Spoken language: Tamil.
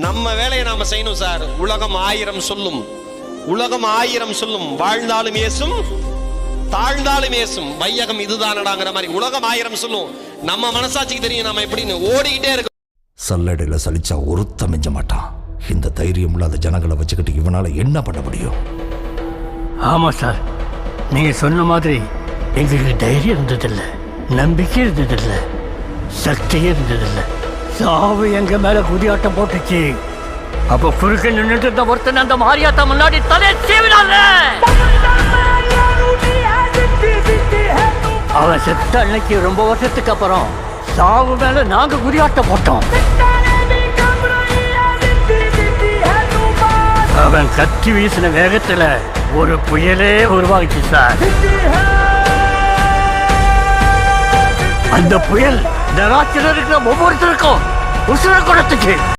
நம்ம வேலையை நாம செய்யணும் சார். உலகம் 1000 சொல்லும், உலகம் 1000 சொல்லும், வாழ்ந்தாலும் ஏசும் தாழ்ந்தாலும் ஏசும், வையகம் இதுதானடாங்கிற மாதிரி உலகம் 1000 சொல்லும். நம்ம மனசாட்சிக்கு தெரியும் நம்ம எப்படின்னு ஓடிக்கிட்டே இருக்க. சல்லடையில் சலிச்சா ஒருத்த மிஞ்ச மாட்டான். இந்த தைரியம் இல்லாத ஜனங்களை வச்சுக்கிட்டு இவனால என்ன பண்ண முடியும்? ஆமா சார், நீங்க சொன்ன மாதிரி எங்களுக்கு தைரியம் இருந்ததில்லை, நம்பிக்கை இருந்ததில்லை, சக்தியே இருந்ததில்லை. சாவு எங்க மேல குதியாட்டம் போட்டுச்சு. அப்ப குறுக்க நின்றுட்டு இருந்த ஒருத்தன் அந்த மாரியாத்தா முன்னாடி தலை சீவினால. அவன் செத்த அன்னைக்கு ரொம்ப வருஷத்துக்கு அப்புறம் சாவு மேல நாங்க குதியாட்டம் போட்டோம். அவன் கத்தி வீசின வேகத்துல ஒரு புயலே உருவாகிச்சு சார். அந்த புயல் இந்த ராத்திரில இருக்கிற ஒவ்வொருத்தருக்கும் உசுர கொடுத்துச்சு.